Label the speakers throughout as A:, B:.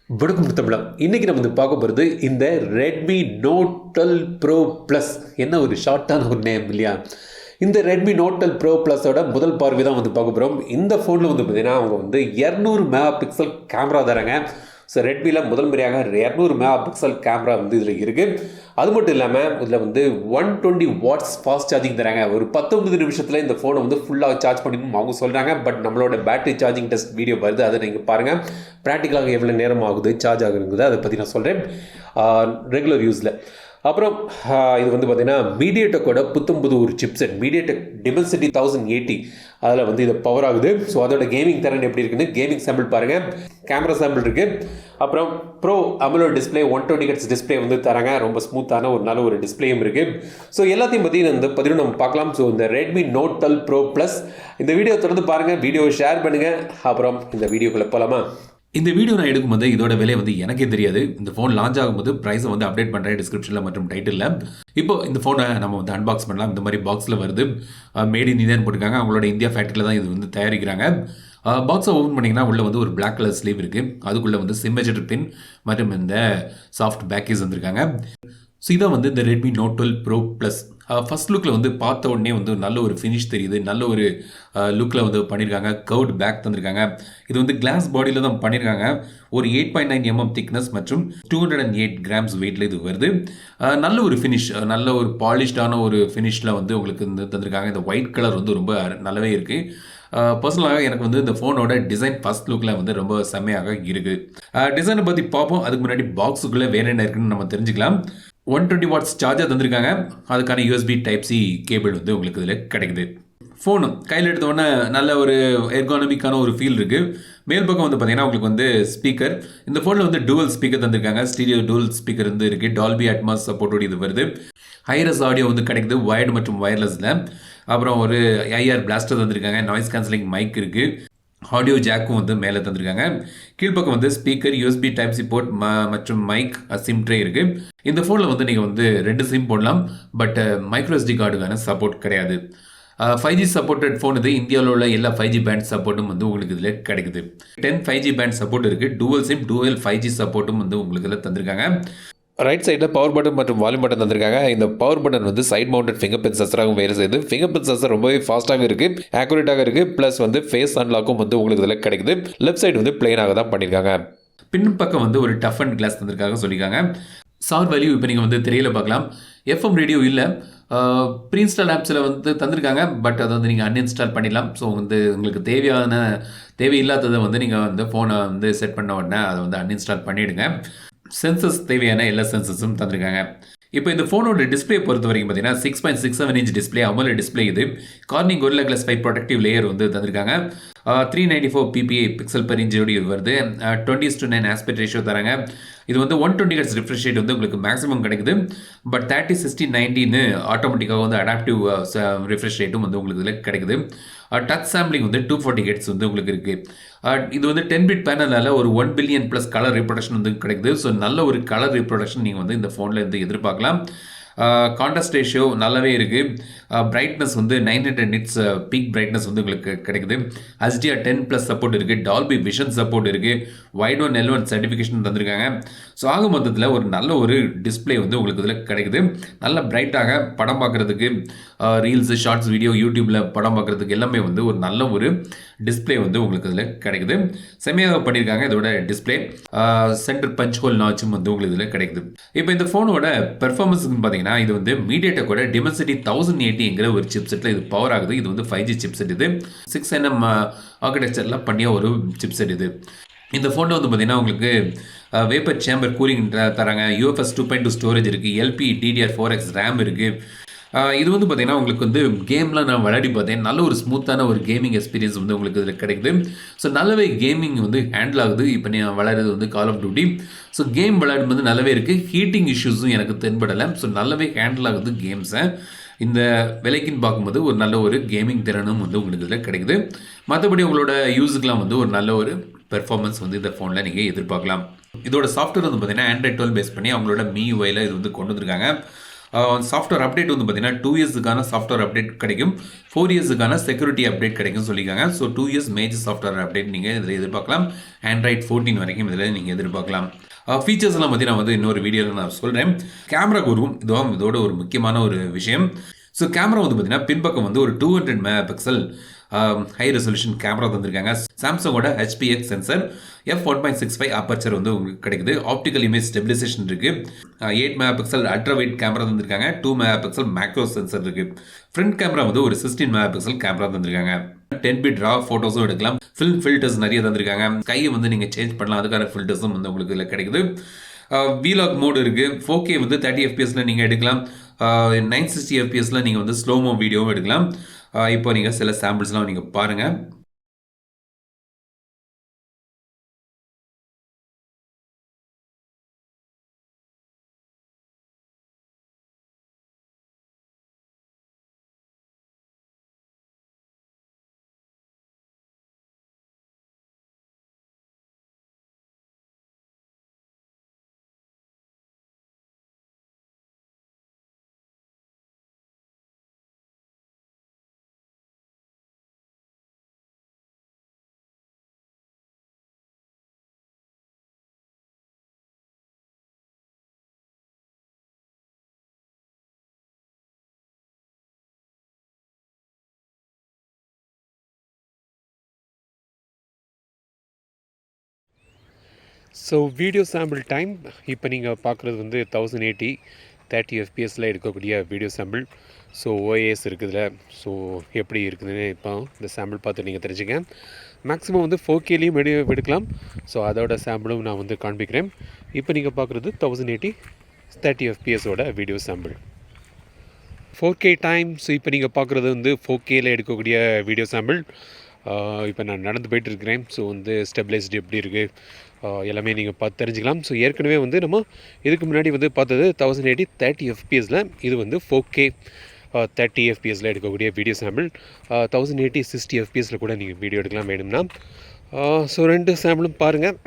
A: வணக்கம் தமிழா. இன்றைக்கி நம்ம பார்க்க போகிறது இந்த ரெட்மி நோட் 12 ப்ரோ ப்ளஸ். என்ன ஒரு ஷார்ட்டான ஒரு நேம் இல்லையா? இந்த ரெட்மி நோட் 12 ப்ரோ ப்ளஸோட முதல் பார்வை தான் பார்க்க போகிறோம். இந்த ஃபோனில் பார்த்தீங்கன்னா அவங்க 200 மெகா பிக்சல் கேமரா தராங்க. ஸோ ரெட்மியில் முதல் முறையாக 200 மெகா பிக்சல் கேமரா இதில் இருக்குது. அது மட்டும் இல்லாமல் இதில் 120 வாட்ஸ் ஃபாஸ்ட் சார்ஜிங் தராங்க. ஒரு 19 நிமிஷத்தில் இந்த ஃபோனை ஃபுல்லாக சார்ஜ் பண்ணிடணும் அவங்க சொல்கிறாங்க. பட் நம்மளோட பேட்டரி சார்ஜிங் டெஸ்ட் வீடியோ வருது, அதை நீங்கள் பாருங்கள். ப்ராக்டிக்கலாக எவ்வளோ நேரம் ஆகுது சார்ஜ் ஆகுதுங்கிறது அதை பற்றி நான் சொல்கிறேன் ரெகுலர் யூஸில். அப்புறம் இது பார்த்தீங்கன்னா மீடியாடெக்கோட புத்தம்புது ஒரு சிப்செட் மீடியாடெக் Dimensity 1080 அதில் இது பவர் ஆகுது. ஸோ அதோட கேமிங் தரன் எப்படி இருக்குன்னு கேமிங் சாம்பிள் பாருங்கள். கேமரா சாம்பிள் இருக்குது. அப்புறம் bro AMOLED display 120Hz display தராங்க. ரொம்ப ஸ்மூத்தான ஒரு நல்ல ஒரு டிஸ்பிளேயும் இருக்குது. ஸோ எல்லாத்தையும் பற்றி இந்த பதிவு நம்ம பார்க்கலாம். ஸோ இந்த ரெட்மி நோட் 12 ப்ரோ ப்ளஸ் இந்த வீடியோ தொடர்ந்து பாருங்கள், வீடியோவை ஷேர் பண்ணுங்கள். அப்புறம் இந்த வீடியோக்குள்ளே போகலாமா?
B: இந்த வீடியோ நான் எடுக்கும்போது இதோட விலை எனக்கே தெரியாது. இந்த ஃபோன் லான்ச் ஆகும்போது ப்ரைஸை அப்டேட் பண்ணுறேன் டிஸ்கிரிப்ஷனில் மற்றும் டைட்டிலில். இப்போ இந்த ஃபோனை நம்ம அன்பாக்ஸ் பண்ணலாம். இந்த மாதிரி பாக்ஸில் வருது. மேட் இன் இந்தியான்னு போட்டிருக்காங்க. அவங்களோட இந்தியா ஃபேக்ட்ரியில் தான் இது தயாரிக்கிறாங்க. பாக்ஸை ஓப்பன் பண்ணிங்கன்னா உள்ளே ஒரு பிளாக் கலர் ஸ்லீவ் இருக்குது. அதுக்குள்ளே சிம் எஜெக்டர் பின் மற்றும் இந்த சாஃப்ட் பேக்கேஜ் வந்திருக்காங்க. ஸோ இதான் இந்த Redmi note 12 pro plus. First லுக்கில் பார்த்த உடனே நல்ல ஒரு ஃபினிஷ் தெரியுது. நல்ல ஒரு லுக்கில் பண்ணியிருக்காங்க. கர்வ்ட் பேக் தந்திருக்காங்க. இது கிளாஸ் பாடியில் தான் பண்ணியிருக்காங்க. ஒரு 8.9 mm திக்னஸ் மற்றும் 208 கிராம்ஸ் வெயிட்டில் இது வருது. நல்ல ஒரு ஃபினிஷ், நல்ல ஒரு பாலிஷ்டான ஒரு ஃபினிஷில் உங்களுக்கு தந்திருக்காங்க. இந்த ஒயிட் கலர் ரொம்ப நல்லாவே இருக்குது. பர்சனலாக எனக்கு இந்த ஃபோனோட டிசைன் ஃபஸ்ட் லுக்கில் ரொம்ப செம்மையாக இருக்குது. டிசைனை பற்றி பார்ப்போம். அதுக்கு முன்னாடி பாக்ஸுக்குள்ளே வேறு என்ன இருக்குன்னு நம்ம தெரிஞ்சுக்கலாம். 120 வாட்ஸ் சார்ஜர் தந்திருக்காங்க. அதுக்கான USB டைப் சி கேபிள் உங்களுக்கு இதில் கிடைக்குது. ஃபோனு கையில் எடுத்தோடனே நல்ல ஒரு எர்கானமிக்கான ஒரு ஃபீல் இருக்குது. மேல் பக்கம் பார்த்தீங்கன்னா உங்களுக்கு ஸ்பீக்கர். இந்த ஃபோனில் டூவல் ஸ்பீக்கர் தந்திருக்காங்க. ஸ்டீரியோ டூவல் ஸ்பீக்கர் இருக்குது. டால்பி அட்மாஸ் சப்போர்ட்டோடு இது வருது. ஹைரஸ் ஆடியோ கிடைக்குது வயர்டு மற்றும் வயர்லெஸில். அப்புறம் ஒரு IR பிளாஸ்டர் தந்திருக்காங்க. நாய்ஸ் கேன்சலிங் மைக் இருக்குது. ஆடியோ ஜாக்கும் மேலே தந்திருக்காங்க. கீழ்ப்பக்கம் speaker, USB type C port மற்றும் மைக், சிம் ட்ரே இருக்குது. இந்த ஃபோனில் நீங்கள் 2 சிம் போடலாம். பட் மைக்ரோ SD கார்டுக்கான சப்போர்ட் கிடையாது. 5G சப்போர்ட்டட் ஃபோன் இது. இந்தியாவில் உள்ள எல்லா 5G பேண்ட் சப்போர்ட்டும் உங்களுக்கு இதில் கிடைக்குது. 10 5G பேண்ட் சப்போர்ட் இருக்குது. டூவல் சிம், டூவல் 5G சப்போர்ட்டும் உங்களுக்கு இதில் தந்திருக்காங்க. ரைட் சைடில் பவர் பட்டன் மற்றும் வால்யூம் பட்டன் தந்திருக்காங்க. இந்த power button side mounted fingerprint சென்சராகவும் வேறு செய்யுது. ஃபிங்கர் பிரிண்ட் சென்சர் ரொம்பவே ஃபாஸ்ட்டாக இருக்குது, ஆக்குரேட்டாக இருக்குது. ப்ளஸ் ஃபேஸ் அன்லாக்கும் உங்களுக்கு இதில் கிடைக்குது. லெஃப்ட் சைடு பிளெயினாக தான் பண்ணியிருக்காங்க. பின் பக்கம் ஒரு டஃப் அண்ட் கிளாஸ் தந்திருக்காங்க சொல்லியிருக்காங்க. சவுண்ட் வேல்யூ இப்போ நீங்கள் திரையில் பார்க்கலாம். FM ரேடியோ இல்லை. ப்ரீ இன்ஸ்டால் ஆப்ஸில் தந்திருக்காங்க. பட் அதை நீங்கள் அன்இன்ஸ்டால் பண்ணிடலாம். ஸோ உங்களுக்கு தேவையில்லாததை நீங்கள் ஃபோனை செட் பண்ண உடனே அதை அன்இன்ஸ்டால் பண்ணிவிடுங்க. சென்சர்ஸ் தேவையான எல்லா சென்சர்ஸும் தந்திருக்காங்க. இப்போ இந்த ஃபோனோட டிஸ்பிளே பொறுத்த வரைக்கும் பார்த்தீங்கன்னா 6.67 இன்ச் டிஸ்பிளே, AMOLED டிஸ்பிளே. இது Corning Gorilla Glass 5 protective layer தந்திருக்காங்க. 394 ppi பிக்சல் பெர் இன்ச் வருது. 20:9 ஆஸ்பெக்ட் ரேஷியோ தராங்க. இது 120Hz ரிஃப்ரெஷ் ரேட் உங்களுக்கு மேக்ஸிமம் கிடைக்குது. பட் 30-60-90 ஆட்டோமேட்டிக்காக அடாப்டிவ் ரிஃப்ரெஷ் ரேட்டும் உங்களுக்கு இதில் கிடைக்குது. டச் சாம்பிளிங் 240 Hz உங்களுக்கு இருக்குது. இது 10 பிட் பேனலால் ஒரு 1 பில்லியன் ப்ளஸ் கலர் ரீப்ரொடக்ஷன் கிடைக்குது. ஸோ நல்ல ஒரு கலர் ரீப்ரொடக்ஷன் நீங்கள் இந்த ஃபோனில் எதிர்பார்க்கலாம். கான்ட்ராஸ்ட் ரேஷியோ நல்லாவே இருக்குது. பிரைட்னஸ் 900 நிட்ஸ் பீக் பிரைட்னஸ் உங்களுக்கு கிடைக்குது. HDR 10+ சப்போர்ட் இருக்குது. டால்பி விஷன் சப்போர்ட் இருக்குது. வைட் ஒன் L1 சர்டிஃபிகேஷன் தந்திருக்காங்க. ஸோ ஆக மொத்தத்தில் ஒரு நல்ல ஒரு டிஸ்பிளே உங்களுக்கு இதில் கிடைக்குது. நல்ல பிரைட்டாக படம் பார்க்குறதுக்கு, ரீல்ஸு, ஷார்ட்ஸ் வீடியோ, யூடியூப்பில் படம் பார்க்குறதுக்கு எல்லாமே ஒரு நல்ல ஒரு டிஸ்பிளே உங்களுக்கு இதில் கிடைக்குது. செம்மையாக பண்ணியிருக்காங்க. இதோட டிஸ்பிளே சென்டர் பஞ்ச் ஹோல் நாச்சும் உங்களுக்கு இதில் கிடைக்குது. இப்போ இந்த ஃபோனோட பெர்ஃபார்மன்ஸ்னு பார்த்தீங்கன்னா இது மீடியாடெக்கோட Dimensity 1080ங்கிற ஒரு சிப்செட்டில் இது பவர் ஆகுது. இது 5G சிப்செட். இது 6 nm ஆர்கிடெக்சரில் பண்ணிய ஒரு சிப்செட். இது இந்த ஃபோனில் பார்த்தீங்கன்னா உங்களுக்கு வேப்பர் சேம்பர் கூலிங் தராங்க. UFS 2.2 ஸ்டோரேஜ் இருக்குது. LPDDR4X ரேம் இருக்குது. இது பார்த்தீங்கன்னா உங்களுக்கு கேம்லாம் நான் விளையாடி பார்த்தேன். நல்ல ஒரு ஸ்மூத்தான ஒரு கேமிங் எக்ஸ்பீரியன்ஸ் உங்களுக்கு இதில் கிடைக்குது. ஸோ நல்லாவே கேமிங் ஹேண்டில் ஆகுது. இப்போ நான் விளையாடுறது கால் ஆஃப் டியூட்டி. ஸோ கேம் விளையாடும்போது நல்லாவே இருக்குது. ஹீட்டிங் இஷ்யூஸும் எனக்கு தென்படலை. ஸோ நல்லாவே ஹேண்டில் ஆகுது கேம்ஸை. இந்த விலைக்குன்னு பார்க்கும்போது ஒரு நல்ல ஒரு கேமிங் திறனும் உங்களுக்கு இதில் கிடைக்குது. மற்றபடி உங்களோட யூஸுக்கெலாம் ஒரு நல்ல ஒரு பெர்ஃபார்மன்ஸ் இந்த ஃபோனில் நீங்கள் எதிர்பார்க்கலாம். இதோட சாஃப்ட்வேர் பார்த்தீங்கன்னா Android 12 பேஸ் பண்ணி அவங்களோட MIUIயில் இது கொண்டு வந்திருக்காங்க. சாஃப்ட்வேர் அப்டேட் வந்து பார்த்தீங்கன்னா 2 இயர்ஸுக்கான சாஃப்ட்வேர் அப்டேட் கிடைக்கும், 4 இயர்ஸுக்கான செக்யூரிட்டி அப்டேட் கிடைக்கும் சொல்லியிருக்காங்க. So 2 years major software update நீங்கள் இதில் எதிர்பார்க்கலாம். Android 14 வரைக்கும் இதில் நீங்கள் எதிர்பார்க்கலாம். ஃபீச்சர்ஸ்லாம் பற்றி நான் வந்து இன்னொரு வீடியோவில் நான் சொல்கிறேன். கேமராக்கு வரும், இதோட ஒரு முக்கியமான ஒரு விஷயம். ஸோ கேமரா வந்து பார்த்தீங்கன்னா பின்பக்கம் வந்து ஒரு 200 mega pixel high resolution camera தந்திருக்காங்க. சாம்சங்கோட HPX சென்சர், f1.65 அப்பர்ச்சர் வந்து உங்களுக்கு கிடைக்குது. ஆப்டிக்கல் இமேஜ் ஸ்டெபிலைசேஷன் இருக்கு. 8 mega pixel ultra wide camera தந்திருக்காங்க. 2 மெகா பிக்சல் மேக்ரோ சென்சர் இருக்கு. ஃப்ரண்ட் கேமரா வந்து ஒரு 16 மெகா பிக்சல் கேமரா தந்திருக்காங்க. 10-bit ரா ஃபோட்டோஸும் எடுக்கலாம். ஃபில்ம் ஃபில்டர்ஸ் நிறைய தந்திருக்காங்க. கையை வந்து நீங்கள் சேஞ்ச் பண்ணலாம், அதுக்கான ஃபில்டர்ஸும் வந்து உங்களுக்கு இதில் கிடைக்குது. வீலாக் மோடு இருக்குது. 4K வந்து 30 FPSல நீங்கள் எடுக்கலாம். 960 FPSல நீங்கள் வந்து ஸ்லோமோ வீடியோவும் எடுக்கலாம். இப்போ நீங்கள் சில சாம்பிள்ஸ்லாம் நீங்கள் பாருங்கள்.
A: ஸோ வீடியோ சாம்பிள் டைம் இப்போ நீங்கள் பார்க்குறது வந்து 1080 30 FPSல எடுக்கக்கூடிய வீடியோ சாம்பிள். ஸோ OAS இருக்குதுல, ஸோ எப்படி இருக்குதுன்னு இப்போ இந்த சாம்பிள் பார்த்து நீங்கள் தெரிஞ்சுங்க. மேக்ஸிமம் வந்து 4Kலேயும் எடுக்கலாம். ஸோ அதோட சாம்பிளும் நான் வந்து காண்பிக்கிறேன். இப்போ நீங்கள் பார்க்குறது 1080 30 FPSோட video sample. 4K time. So இப்போ நீங்கள் பார்க்குறது வந்து 4Kல எடுக்கக்கூடிய வீடியோ சாம்பிள். இப்போ நான் நடந்து போயிட்டுருக்கிறேன். ஸோ வந்து ஸ்டெபிலைஸ்டு எப்படி இருக்குது எல்லாமே நீங்கள் பார்த்து தெரிஞ்சுக்கலாம். ஸோ ஏற்கனவே வந்து நம்ம இதுக்கு முன்னாடி வந்து பார்த்தது 1080 30 FPSல, இது வந்து 4K 30 FPSல எடுக்கக்கூடிய வீடியோ சாம்பிள். 1080 60 FPSல கூட நீங்கள் வீடியோ எடுக்கலாம் வேணும்னா. ஸோ 2 சாம்பிளும் பாருங்கள்.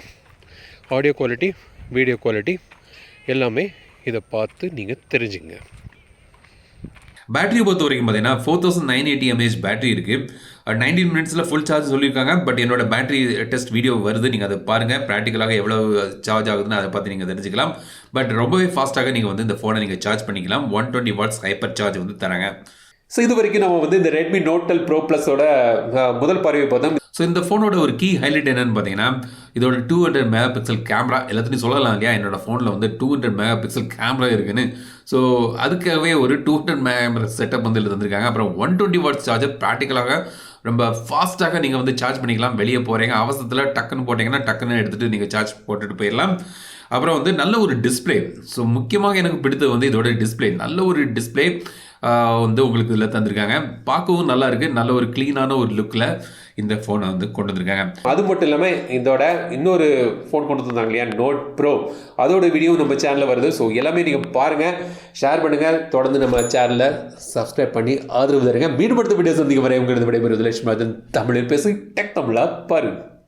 A: ஆடியோ குவாலிட்டி, வீடியோ குவாலிட்டி எல்லாமே இதை பார்த்து நீங்கள் தெரிஞ்சுங்க.
B: பேட்டரியை பொறுத்த வரைக்கும் பார்த்தீங்கன்னா 4980 mAh பேட்டரி இருக்குது. 19 மினிட்ஸில் ஃபுல் சார்ஜ் சொல்லியிருக்காங்க. பட் என்னோட பேட்டரி டெஸ்ட் வீடியோ வருது, நீங்கள் அதை பாருங்கள். ப்ராக்டிக்கலாக எவ்வளோ சார்ஜ் ஆகுதுன்னு அதை பார்த்து நீங்கள் தெரிஞ்சுக்கலாம். பட் ரொம்பவே ஃபாஸ்ட்டாக நீங்கள் வந்து இந்த ஃபோனை நீங்கள் சார்ஜ் பண்ணிக்கலாம். 120 வாட்ஸ் ஹைப்பர் சார்ஜ் வந்து தராங்க.
A: ஸோ இது வரைக்கும் நம்ம வந்து இந்த ரெட்மி நோட் 12 ப்ரோ ப்ளஸோட முதல் பார்வையை பார்த்தோம்.
B: ஸோ இந்த ஃபோனோட ஒரு கீ ஹைலைட் என்னன்னு பார்த்தீங்கன்னா இதோட 200 மெகா பிக்சல் கேமரா. எல்லாத்தையும் சொல்லலாம் இல்லையா, என்னோட ஃபோனில் வந்து 200 மெகா பிக்சல் கேமரா இருக்குன்னு. ஸோ அதுக்காகவே ஒரு 200 மெகா செட்டப் வந்து இதில் தந்திருக்காங்க. அப்புறம் 120 வாட்ஸ் சார்ஜர். ப்ராக்டிக்கலாக ரொம்ப ஃபாஸ்ட்டாக நீங்கள் வந்து சார்ஜ் பண்ணிக்கலாம். வெளியே போகிறீங்க, அவசரத்தில் டக்குன்னு போட்டிங்கன்னா டக்குன்னு எடுத்துகிட்டு நீங்கள் சார்ஜ் போட்டுட்டு போயிடலாம். அப்புறம் வந்து நல்ல ஒரு டிஸ்பிளே. ஸோ முக்கியமாக எனக்கு பிடித்தது வந்து இதோட டிஸ்பிளே. நல்ல ஒரு டிஸ்பிளே வந்து உங்களுக்கு இதில் தந்திருக்காங்க. பார்க்கவும் நல்லா இருக்குது. நல்ல ஒரு க்ளீனான ஒரு லுக்கில் இந்த ஃபோனை வந்து கொண்டு வந்திருக்காங்க.
A: அது மட்டும் இல்லாமல் இதோட இன்னொரு ஃபோன் கொண்டு வந்தாங்க இல்லையா, நோட் ப்ரோ, அதோட வீடியோ நம்ம சேனலில் வருது. ஸோ எல்லாமே நீங்கள் பாருங்கள், ஷேர் பண்ணுங்கள், தொடர்ந்து நம்ம சேனலை சப்ஸ்கிரைப் பண்ணி ஆதரவு தருங்க. மீண்டும் அடுத்த வீடியோ சந்திக்க வரை உங்களது விடைபெறுவது லட்சுமி தமிழில் பேசி டெக் தமிழா பாருங்கள்.